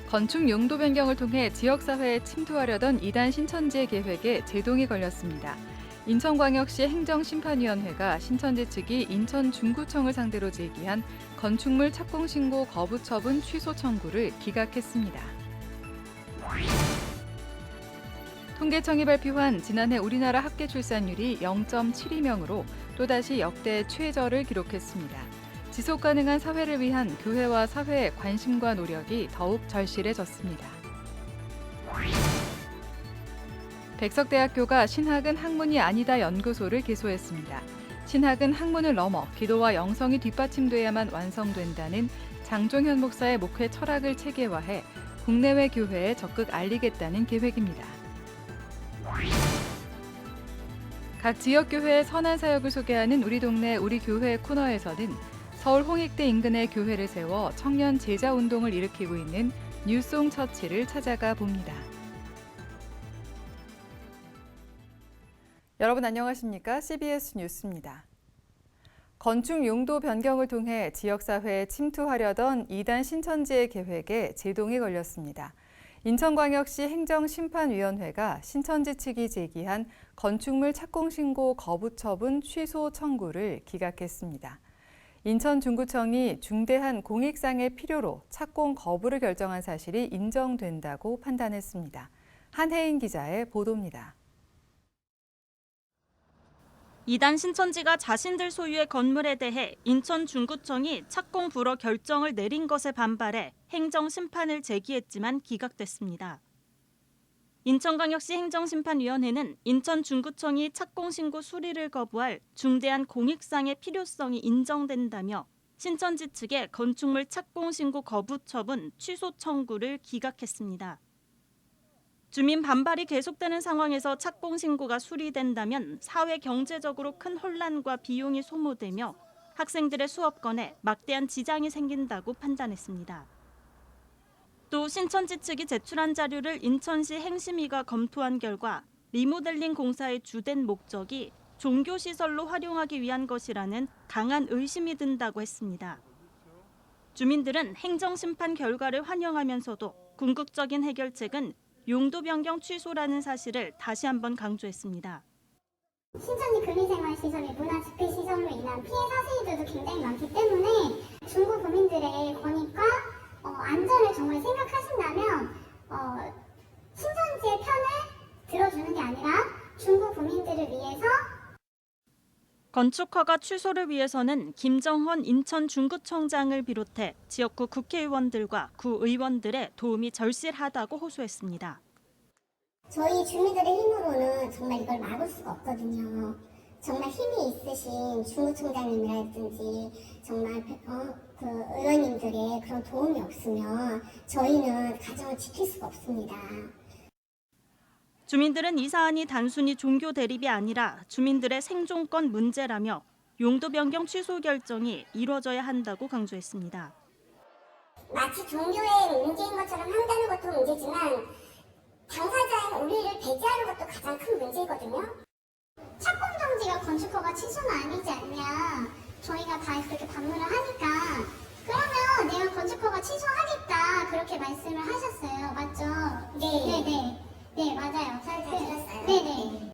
건축 용도 변경을 통해 지역사회에 침투하려던 이단 신천지의 계획에 제동이 걸렸습니다. 인천광역시 행정심판위원회가 신천지 측이 인천 중구청을 상대로 제기한 건축물 착공신고 거부 처분 취소 청구를 기각했습니다. 통계청이 발표한 지난해 우리나라 합계 출산율이 0.72명으로 또다시 역대 최저를 기록했습니다. 지속 가능한 사회를 위한 교회와 사회의 관심과 노력이 더욱 절실해졌습니다. 백석대학교가 신학은 학문이 아니다 연구소를 개소했습니다. 신학은 학문을 넘어 기도와 영성이 뒷받침돼야만 완성된다는 장종현 목사의 목회 철학을 체계화해 국내외 교회에 적극 알리겠다는 계획입니다. 각 지역교회의 선한 사역을 소개하는 우리 동네 우리 교회 코너에서는 서울 홍익대 인근의 교회를 세워 청년 제자 운동을 일으키고 있는 뉴송 처치를 찾아가 봅니다. 여러분 안녕하십니까? CBS 뉴스입니다. 건축 용도 변경을 통해 지역사회에 침투하려던 이단 신천지의 계획에 제동이 걸렸습니다. 인천광역시 행정심판위원회가 신천지 측이 제기한 건축물 착공신고 거부 처분 취소 청구를 기각했습니다. 인천 중구청이 중대한 공익상의 필요로 착공 거부를 결정한 사실이 인정된다고 판단했습니다. 한혜인 기자의 보도입니다. 이단 신천지가 자신들 소유의 건물에 대해 인천 중구청이 착공 불허 결정을 내린 것에 반발해 행정심판을 제기했지만 기각됐습니다. 인천광역시 행정심판위원회는 인천 중구청이 착공신고 수리를 거부할 중대한 공익상의 필요성이 인정된다며 신천지 측의 건축물 착공신고 거부 처분 취소 청구를 기각했습니다. 주민 반발이 계속되는 상황에서 착공신고가 수리된다면 사회 경제적으로 큰 혼란과 비용이 소모되며 학생들의 수업권에 막대한 지장이 생긴다고 판단했습니다. 또 신천지 측이 제출한 자료를 인천시 행심위가 검토한 결과 리모델링 공사의 주된 목적이 종교시설로 활용하기 위한 것이라는 강한 의심이 든다고 했습니다. 주민들은 행정심판 결과를 환영하면서도 궁극적인 해결책은 용도 변경 취소라는 사실을 다시 한번 강조했습니다. 신천지 근린생활시설의 문화집회시설로 인한 피해 사실들도 굉장히 많기 때문에 중구 구민들의 권익과 안전을 정말 생각하신다면 신천지의 편을 들어주는 게 아니라 중구 구민들을 위해서 건축 허가 취소를 위해서는 김정헌 인천 중구청장을 비롯해 지역구 국회의원들과 구의원들의 도움이 절실하다고 호소했습니다. 저희 주민들의 힘으로는 정말 이걸 막을 수가 없거든요. 정말 힘이 있으신 중구청장님이라든지 정말 그 의원님들의 그런 도움이 없으면 저희는 가정을 지킬 수가 없습니다. 주민들은 이 사안이 단순히 종교 대립이 아니라 주민들의 생존권 문제라며 용도 변경 취소 결정이 이뤄져야 한다고 강조했습니다. 마치 종교의 문제인 것처럼 한다는 것도 문제지만 당사자인 우리를 배제하는 것도 가장 큰 문제거든요. 착공 정지가 건축허가 취소는 아니지 않냐. 저희가 다 그렇게 반문을 하니까 그러면 내가 건축허가 취소하겠다 그렇게 말씀을 하셨어요. 맞죠? 네. 네, 맞아요. 잘 들었어요. 네네.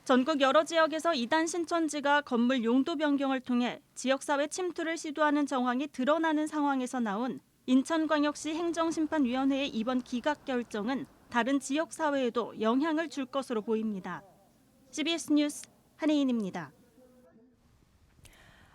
전국 여러 지역에서 이단 신천지가 건물 용도 변경을 통해 지역사회 침투를 시도하는 정황이 드러나는 상황에서 나온 인천광역시 행정심판위원회의 이번 기각 결정은 다른 지역사회에도 영향을 줄 것으로 보입니다. CBS 뉴스 한혜인입니다.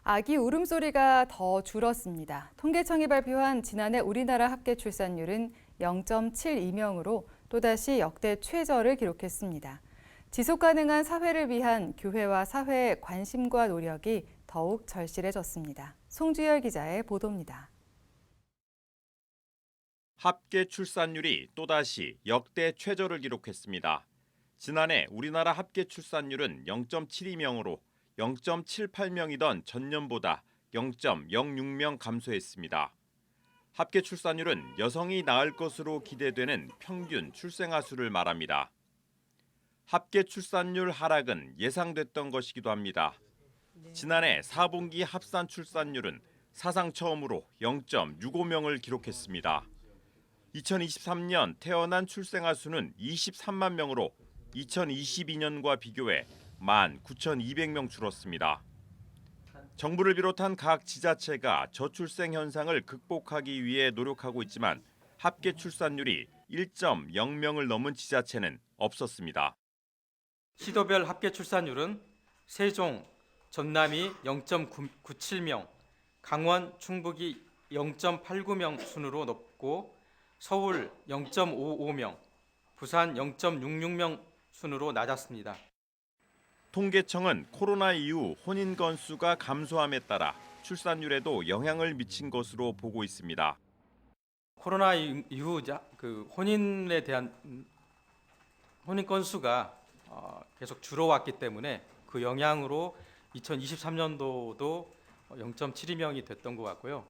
아기 울음소리가 더 줄었습니다. 통계청이 발표한 지난해 우리나라 합계 출산율은 0.72명으로 또다시 역대 최저를 기록했습니다. 지속 가능한 사회를 위한 교회와 사회의 관심과 노력이 더욱 절실해졌습니다. 송주열 기자의 보도입니다. 합계 출산율이 또다시 역대 최저를 기록했습니다. 지난해 우리나라 합계 출산율은 0.72명으로 0.78명이던 전년보다 0.06명 감소했습니다. 합계 출산율은 여성이 낳을 것으로 기대되는 평균 출생아 수를 말합니다. 합계 출산율 하락은 예상됐던 것이기도 합니다. 지난해 4분기 합산 출산율은 사상 처음으로 0.65명을 기록했습니다. 2023년 태어난 출생아 수는 23만 명으로 2022년과 비교해 19,200명 줄었습니다. 정부를 비롯한 각 지자체가 저출생 현상을 극복하기 위해 노력하고 있지만 합계 출산율이 1.0명을 넘은 지자체는 없었습니다. 시도별 합계 출산율은 세종, 전남이 0.97명, 강원, 충북이 0.89명 순으로 높고 서울 0.55명, 부산 0.66명 순으로 낮았습니다. 통계청은 코로나 이후 혼인 건수가 감소함에 따라 출산율에도 영향을 미친 것으로 보고 있습니다. 코로나 이후 혼인에 대한 혼인 건수가 계속 줄어왔기 때문에 그 영향으로 2023년도도 0.72명이 됐던 것 같고요.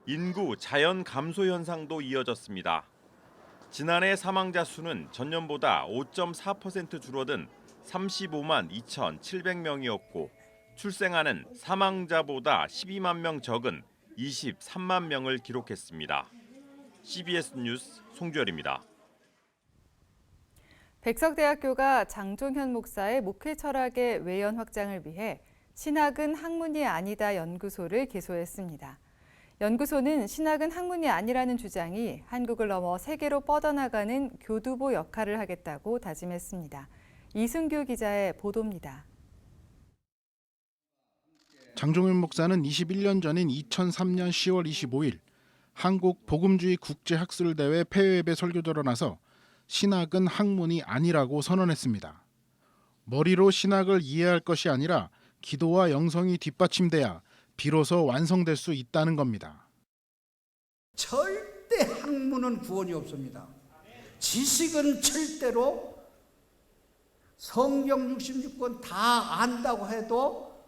인구 자연 감소 현상도 이어졌습니다. 지난해 사망자 수는 전년보다 5.4% 줄어든 35만 2,700명이었고 출생아는 사망자보다 12만 명 적은 23만 명을 기록했습니다. CBS 뉴스 송주열입니다. 백석대학교가 장종현 목사의 목회 철학의 외연 확장을 위해 신학은 학문이 아니다 연구소를 개소했습니다. 연구소는 신학은 학문이 아니라는 주장이 한국을 넘어 세계로 뻗어나가는 교두보 역할을 하겠다고 다짐했습니다. 이승규 기자의 보도입니다. 장종현 목사는 21년 전인 2003년 10월 25일 한국 복음주의 국제학술대회 폐회배 설교자로 나서 신학은 학문이 아니라고 선언했습니다. 머리로 신학을 이해할 것이 아니라 기도와 영성이 뒷받침돼야 비로소 완성될 수 있다는 겁니다. 절대 학문은 구원이 없습니다. 지식은 절대로 성경 66권 다 안다고 해도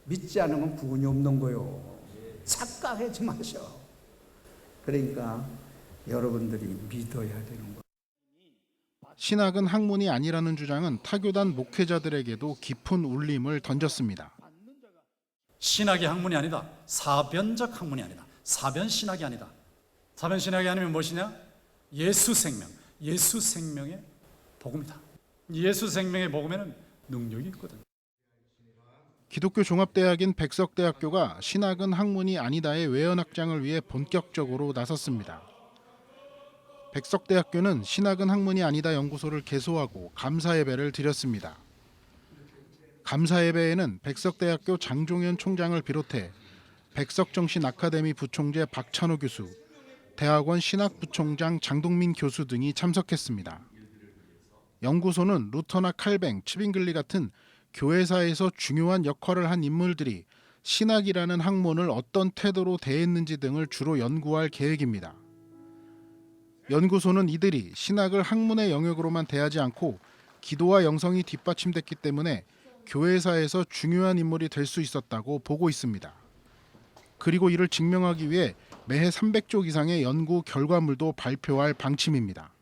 믿지 않으면 구원이 없는 거예요. 착각하지 마셔. 그러니까 여러분들이 믿어야 되는 거예요. 신학은 학문이 아니라는 주장은 타교단 목회자들에게도 깊은 울림을 던졌습니다. 신학이 학문이 아니다. 사변적 학문이 아니다. 사변 신학이 아니다. 사변 신학이 아니면 무엇이냐? 예수 생명. 예수 생명의 복음이다. 예수 생명의 복음에는 능력이 있거든. 기독교 종합대학인 백석대학교가 신학은 학문이 아니다의 외연 확장을 위해 본격적으로 나섰습니다. 백석대학교는 신학은 학문이 아니다 연구소를 개소하고 감사예배를 드렸습니다. 감사예배에는 백석대학교 장종현 총장을 비롯해 백석정신 아카데미 부총재 박찬호 교수, 대학원 신학부총장 장동민 교수 등이 참석했습니다. 연구소는 루터나 칼뱅, 치빙글리 같은 교회사에서 중요한 역할을 한 인물들이 신학이라는 학문을 어떤 태도로 대했는지 등을 주로 연구할 계획입니다. 연구소는 이들이 신학을 학문의 영역으로만 대하지 않고 기도와 영성이 뒷받침됐기 때문에 교회사에서 중요한 인물이 될 수 있었다고 보고 있습니다. 그리고 이를 증명하기 위해 매해 300쪽 이상의 연구 결과물도 발표할 방침입니다.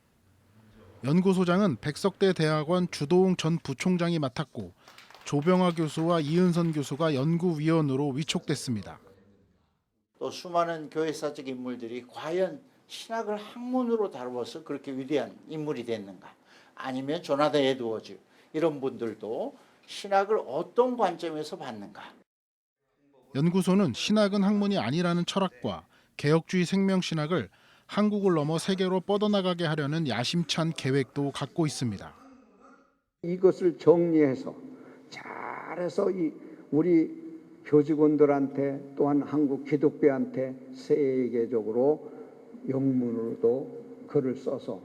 연구소장은 백석대 대학원 주도웅 전 부총장이 맡았고 조병화 교수와 이은선 교수가 연구위원으로 위촉됐습니다. 또 수많은 교회사적 인물들이 과연 신학을 학문으로 다루어서 그렇게 위대한 인물이 됐는가? 아니면 조나단 에드워즈 이런 분들도 신학을 어떤 관점에서 봤는가? 연구소는 신학은 학문이 아니라는 철학과 개혁주의 생명신학을 한국을 넘어 세계로 뻗어나가게 하려는 야심찬 계획도 갖고 있습니다. 이것을 정리해서 잘해서 우리 교직원들한테 또한 한국 기독교한테 세계적으로 영문으로도 글을 써서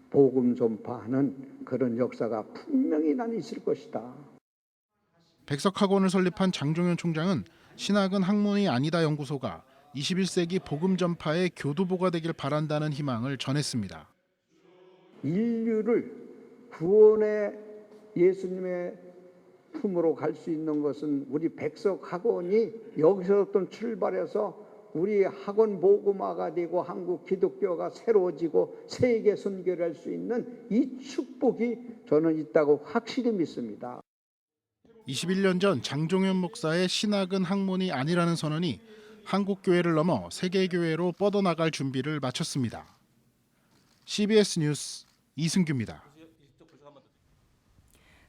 복음 전파하는 그런 역사가 분명히 난 있을 것이다. 백석학원을 설립한 장종현 총장은 신학은 학문이 아니다 연구소가 21세기 복음 전파의 교두보가 되길 바란다는 희망을 전했습니다. 인류를 구원의 예수님의 품으로 갈 수 있는 것은 우리 백석학원이 여기서부터 출발해서 우리 학원 복음화가 되고 한국 기독교가 새로워지고 세계 선교를 할 수 있는 이 축복이 저는 있다고 확실히 믿습니다. 21년 전 장종현 목사의 신학은 학문이 아니라는 선언이 한국 교회를 넘어 세계 교회로 뻗어나갈 준비를 마쳤습니다. CBS 뉴스 이승규입니다.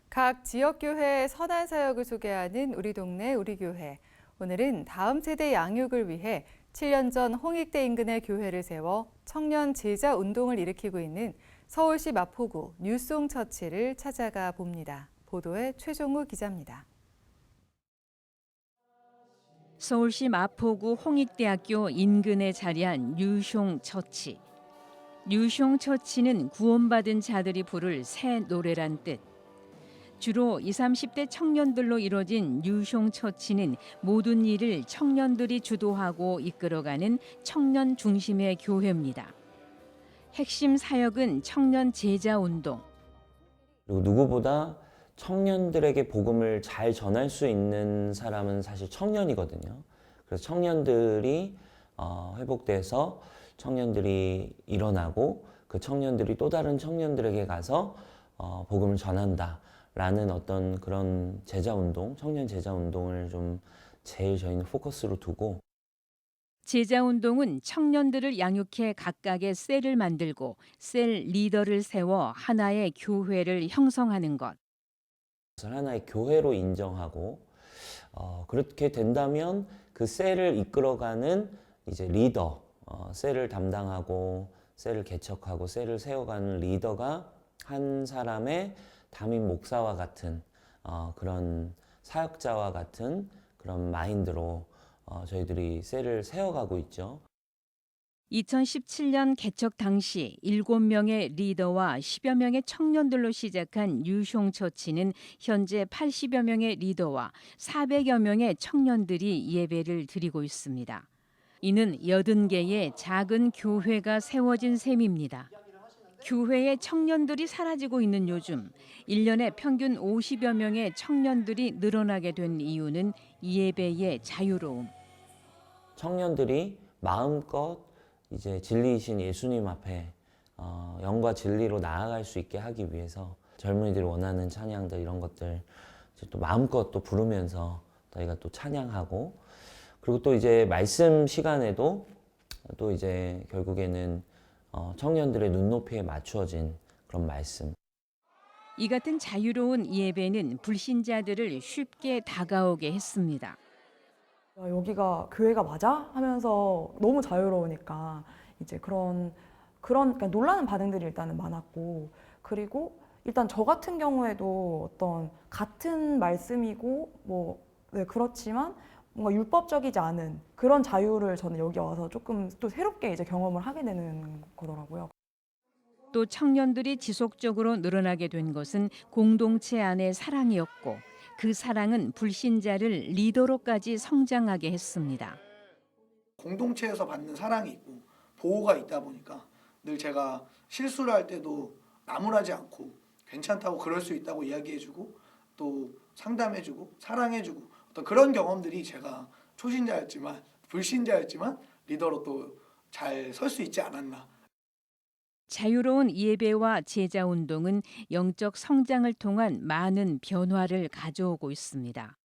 각 지역교회의 선한 사역을 소개하는 우리 동네 우리 교회. 오늘은 다음 세대 양육을 위해 7년 전 홍익대 인근의 교회를 세워 청년 제자 운동을 일으키고 있는 서울시 마포구 뉴송 처치를 찾아가 봅니다. 보도에 최종우 기자입니다. 서울시 마포구 홍익대학교 인근에 자리한 뉴숑 처치. 뉴숑 처치는 구원받은 자들이 부를 새 노래란 뜻. 주로 20, 30대 청년들로 이뤄진 뉴숑 처치는 모든 일을 청년들이 주도하고 이끌어가는 청년 중심의 교회입니다. 핵심 사역은 청년 제자 운동. 그리고 누구보다 청년들에게 복음을 잘 전할 수 있는 사람은 사실 청년이거든요. 그래서 청년들이 회복돼서 청년들이 일어나고 그 청년들이 또 다른 청년들에게 가서 복음을 전한다라는 어떤 그런 제자 운동, 청년 제자 운동을 좀 제일 저희는 포커스로 두고. 제자 운동은 청년들을 양육해 각각의 셀을 만들고 셀 리더를 세워 하나의 교회를 형성하는 것. 하나의 교회로 인정하고 그렇게 된다면 그 셀을 이끌어가는 이제 리더, 셀을 담당하고 셀을 개척하고 셀을 세워가는 리더가 한 사람의 담임 목사와 같은 그런 사역자와 같은 그런 마인드로 저희들이 셀을 세워가고 있죠. 2017년 개척 당시 7명의 리더와 10여 명의 청년들로 시작한 뉴숑 처치는 현재 80여 명의 리더와 400여 명의 청년들이 예배를 드리고 있습니다. 이는 80개의 작은 교회가 세워진 셈입니다. 교회의 청년들이 사라지고 있는 요즘 1년에 평균 50여 명의 청년들이 늘어나게 된 이유는 예배의 자유로움. 청년들이 마음껏 이제 진리이신 예수님 앞에 영과 진리로 나아갈 수 있게 하기 위해서 젊은이들이 원하는 찬양들 이런 것들 이제 또 마음껏 또 부르면서 저희가 또 찬양하고 그리고 또 이제 말씀 시간에도 또 이제 결국에는 청년들의 눈높이에 맞추어진 그런 말씀. 이 같은 자유로운 예배는 불신자들을 쉽게 다가오게 했습니다. 여기가 교회가 맞아? 하면서 너무 자유로우니까 이제 그런 그러니까 놀라는 반응들이 일단은 많았고 그리고 일단 저 같은 경우에도 어떤 같은 말씀이고 뭐 네, 그렇지만 뭔가 율법적이지 않은 그런 자유를 저는 여기 와서 조금 또 새롭게 이제 경험을 하게 되는 거더라고요. 또 청년들이 지속적으로 늘어나게 된 것은 공동체 안의 사랑이었고 그 사랑은 불신자를 리더로까지 성장하게 했습니다. 공동체에서 받는 사랑이 있고 보호가 있다 보니까 늘 제가 실수를 할 때도 나무라지 않고 괜찮다고 그럴 수 있다고 이야기해주고 또 상담해주고 사랑해주고 어떤 그런 경험들이 제가 초신자였지만 불신자였지만 리더로 또 잘 설 수 있지 않았나. 자유로운 예배와 제자 운동은 영적 성장을 통한 많은 변화를 가져오고 있습니다.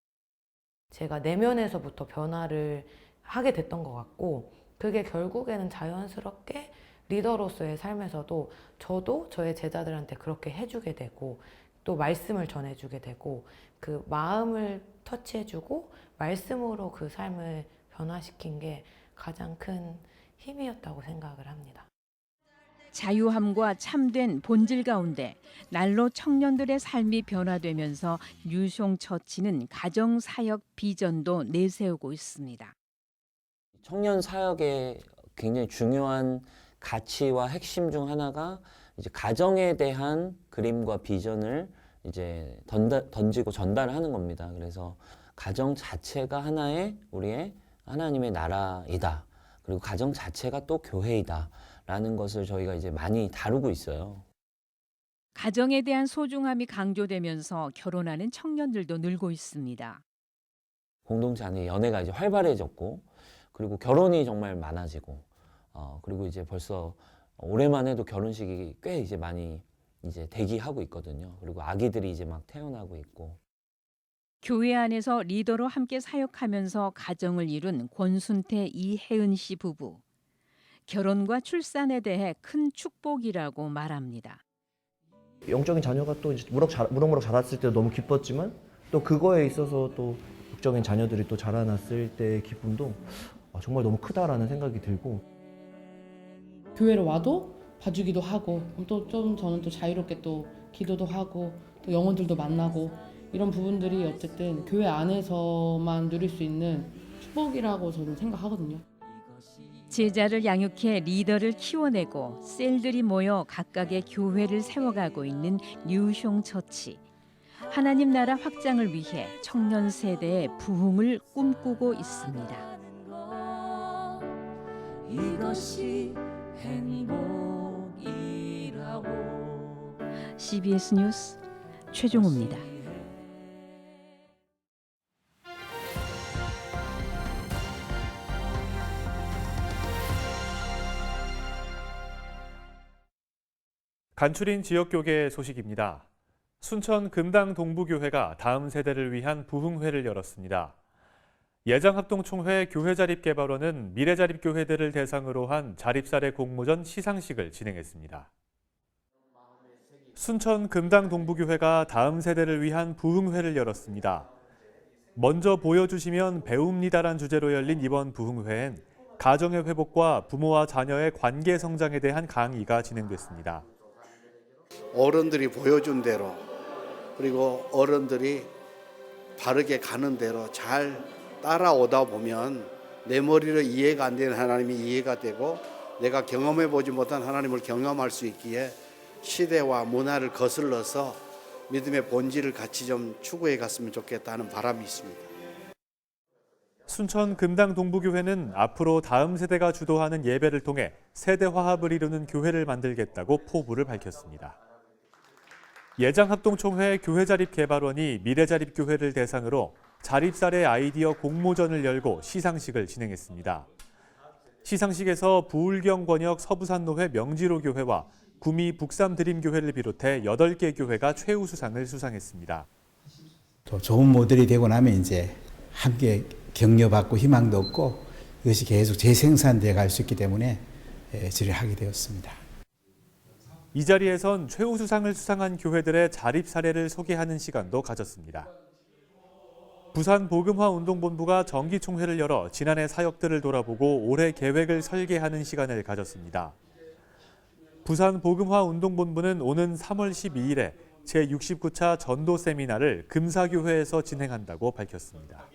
제가 내면에서부터 변화를 하게 됐던 것 같고 그게 결국에는 자연스럽게 리더로서의 삶에서도 저도 저의 제자들한테 그렇게 해주게 되고 또 말씀을 전해주게 되고 그 마음을 터치해주고 말씀으로 그 삶을 변화시킨 게 가장 큰 힘이었다고 생각을 합니다. 자유함과 참된 본질 가운데 날로 청년들의 삶이 변화되면서 뉴숑 처치는 가정 사역 비전도 내세우고 있습니다. 청년 사역의 굉장히 중요한 가치와 핵심 중 하나가 이제 가정에 대한 그림과 비전을 이제 던지고 전달하는 겁니다. 그래서 가정 자체가 하나의 우리의 하나님의 나라이다. 그리고 가정 자체가 또 교회이다. 라는 것을 저희가 이제 많이 다루고 있어요. 가정에 대한 소중함이 강조되면서 결혼하는 청년들도 늘고 있습니다. 공동체 안에 연애가 이제 활발해졌고, 그리고 결혼이 정말 많아지고, 그리고 이제 벌써 올해만 해도 결혼식이 꽤 이제 많이 이제 대기하고 있거든요. 그리고 아기들이 이제 막 태어나고 있고. 교회 안에서 리더로 함께 사역하면서 가정을 이룬 권순태 이혜은 씨 부부. 결혼과 출산에 대해 큰 축복이라고 말합니다. 영적인 자녀가 또 이제 무럭무럭 자랐을 때 너무 기뻤지만 또 그거에 있어서 또 육적인 자녀들이 또 자라났을 때의 기쁨도 정말 너무 크다라는 생각이 들고, 교회로 와도 봐주기도 하고 또 좀 저는 또 자유롭게 또 기도도 하고 또 영혼들도 만나고 이런 부분들이 어쨌든 교회 안에서만 누릴 수 있는 축복이라고 저는 생각하거든요. 제자를 양육해 리더를 키워내고 셀들이 모여 각각의 교회를 세워가고 있는 뉴숑 처치. 하나님 나라 확장을 위해 청년 세대의 부흥을 꿈꾸고 있습니다. 이것이 행복이라고. CBS 뉴스 최종호입니다. 간추린 지역교계 소식입니다. 순천 금당 동부교회가 다음 세대를 위한 부흥회를 열었습니다. 예장합동총회 교회자립개발원은 미래자립교회들을 대상으로 한 자립사례 공모전 시상식을 진행했습니다. 순천 금당 동부교회가 다음 세대를 위한 부흥회를 열었습니다. 먼저 보여주시면 배웁니다란 주제로 열린 이번 부흥회엔 가정의 회복과 부모와 자녀의 관계 성장에 대한 강의가 진행됐습니다. 어른들이 보여준 대로, 그리고 어른들이 바르게 가는 대로 잘 따라오다 보면 내 머리로 이해가 안 되는 하나님이 이해가 되고 내가 경험해 보지 못한 하나님을 경험할 수 있기에 시대와 문화를 거슬러서 믿음의 본질을 같이 좀 추구해 갔으면 좋겠다는 바람이 있습니다. 순천 금당 동부교회는 앞으로 다음 세대가 주도하는 예배를 통해 세대 화합을 이루는 교회를 만들겠다고 포부를 밝혔습니다. 예장합동총회 교회자립개발원이 미래자립교회를 대상으로 자립사례 아이디어 공모전을 열고 시상식을 진행했습니다. 시상식에서 부울경 권역 서부산노회 명지로교회와 구미 북삼드림교회를 비롯해 8개 교회가 최우수상을 수상했습니다. 또 좋은 모델이 되고 나면 이제 함께 격려받고 희망도 얻고 이것이 계속 재생산돼 갈 수 있기 때문에 질의하게 되었습니다. 이 자리에선 최우수상을 수상한 교회들의 자립 사례를 소개하는 시간도 가졌습니다. 부산복음화운동본부가 정기총회를 열어 지난해 사역들을 돌아보고 올해 계획을 설계하는 시간을 가졌습니다. 부산복음화운동본부는 오는 3월 12일에 제69차 전도 세미나를 금사교회에서 진행한다고 밝혔습니다.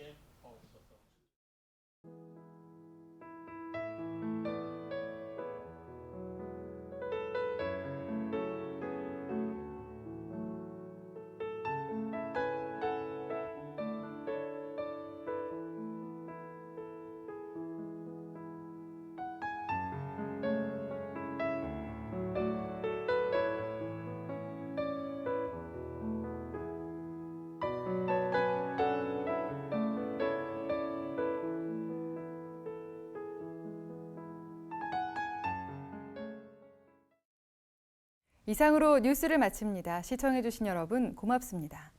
이상으로 뉴스를 마칩니다. 시청해주신 여러분 고맙습니다.